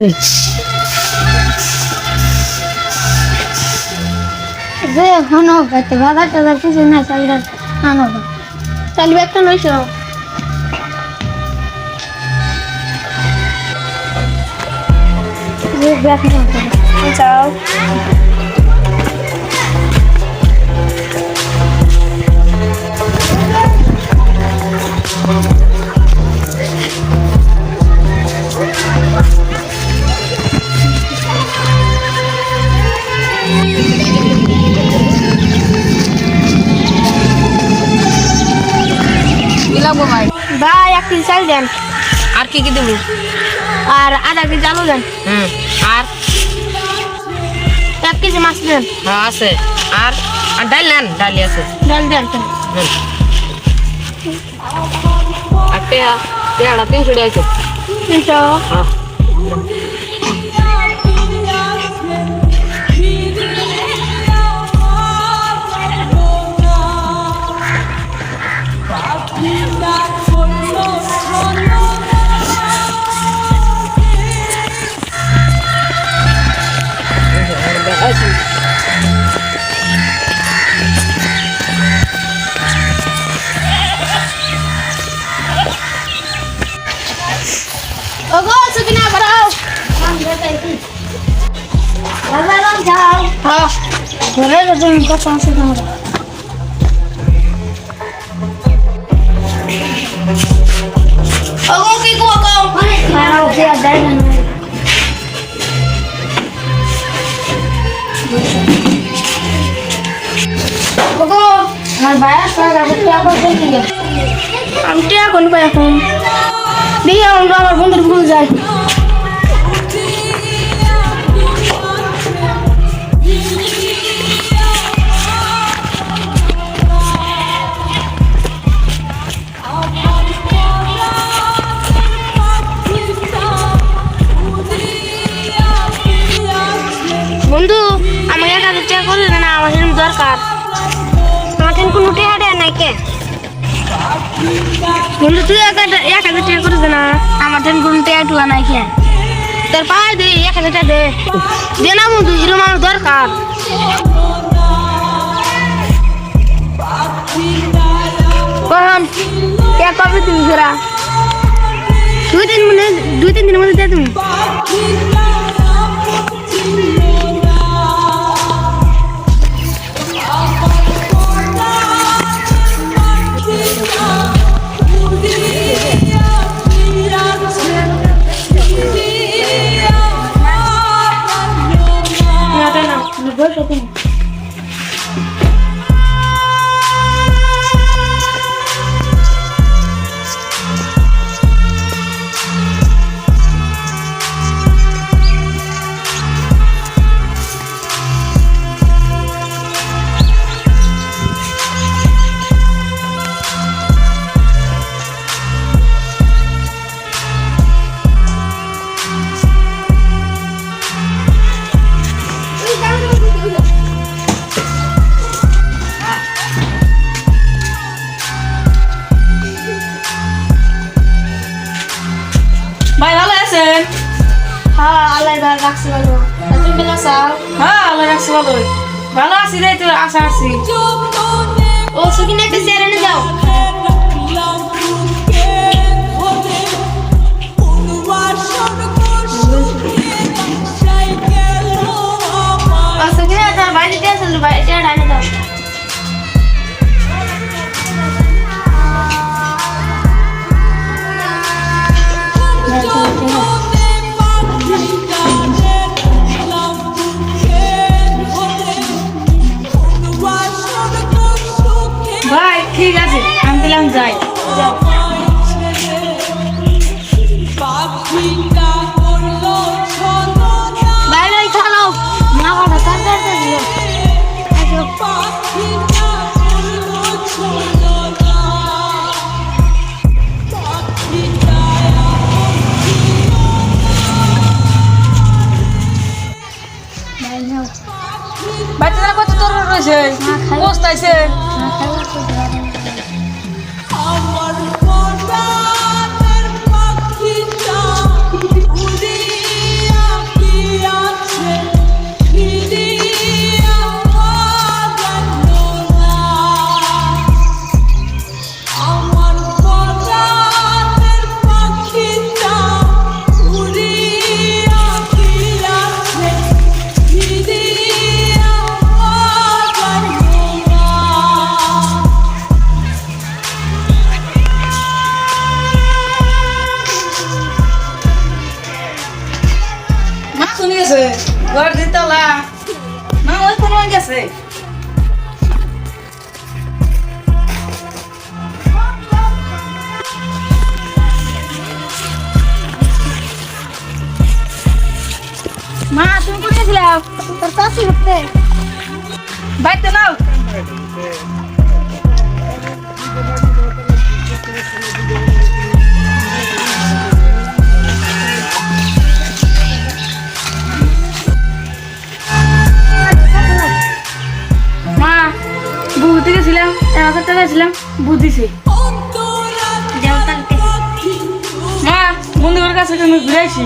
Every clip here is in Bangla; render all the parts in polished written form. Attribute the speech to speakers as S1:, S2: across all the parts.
S1: যে হনো গাইতে বাজার টাজার কিছু না চাইলে আনো চাইলে একটা নইছো যে ব্যাগ না যাও ভাই 1 কেজি চাল দেন
S2: আর কি কি দেব
S1: আর আধা কেজি আলু দেন
S2: আর
S1: 1 কেজি মাছ দেন
S2: হ্যাঁ আছে আর আর ডাল নেন ডালি আছে
S1: ডাল দেন
S2: আর পেয়ারা 300 টাকা আছে
S1: 300
S2: হ্যাঁ
S1: ওগো সুকিনা বাড়াও বাবা যাও হ্যাঁ ঘরে যাবেন কত আছে তোমরা ওগো কি গো গো বাড়াও যে দেয় না ওগো আমার ভাইয়া সারা টাকা করতে দিয়ে আমি টাকা কোন পাই এখন দিয়ে আমার বন্ধুর ভুল যায় বন্ধু আমাকে 1000 টাকা করে দেন না আমার জন্য দরকার আমার কোনো টাকা দেয় নাই কে বন্ধু তুই 1000 টাকা করে দে না আমার কোনো টাকা টুয়া নাই কে তোর পায়ে দে 1000 টাকা দে দে না বন্ধু এরকম আমার দরকার কখন টাকা কবে তুমি ফেরা 2-3 দিনের মধ্যে দে তুমি
S2: ভাই ভালো আছেন
S1: হ্যাঁ আল্লাহ ভালো রাখছে ভালো তুমি ভালো আছো
S2: হ্যাঁ ভালো রাখছি ভালো আছি রে তো আশা আছি
S1: ও সুকিনা একটা চেয়ার এনে দাও সুকিনা তার বাইরে দিয়ে আসল বাইরে চেয়ার এনে দাও
S2: ভাই ঠিক আছে আমি দিলাম যাই
S1: যাও বাইরে খালো না বাবা তার দিও
S2: বাচ্চারা কত তোর রয়েছে বসতাইছে কোন গেছে ঘর দিতলা না ওই কোন গেছে মা তুমি কোন গেছিলা
S1: তোর কাছে উঠতে
S2: বাইতে নাও মা বুঝতে গেছিলাম 1000 টাকা ছিলাম বুঝিছে মা বন্ধুদের কাছে আমি ঘুরে আসি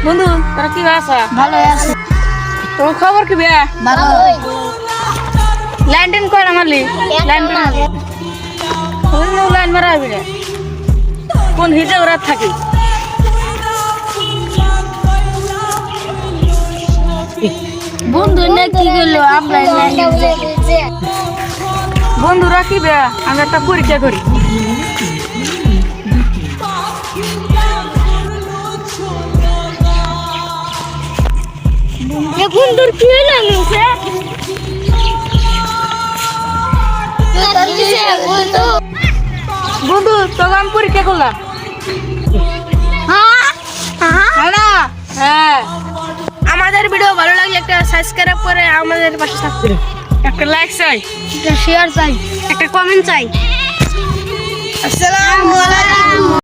S2: বন্ধু তোরা কি আছা
S1: ভালো আছে
S2: তোর খবর কি বে
S1: ভালো
S2: লাইন টেন কর আমারলি লাইন লাইন মারা হবি রে কোন হিটে ওরা থাকি
S1: বন্ধু না কি গেল আমরা
S2: বন্ধুরা কি বে আমি একটা পরীক্ষা করি
S1: বন্ধুর কি হলো নিছে
S2: বন্ধু তোকে আমি পরীক্ষা করলাম হ্যাঁ
S1: আমাদের ভিডিও ভালো লাগলে একটা সাবস্ক্রাইব করে আমাদের পাশে থাকতে
S2: একটা লাইক চাই
S1: একটা শেয়ার চাই একটা কমেন্ট চাই আসসালামু আলাইকুম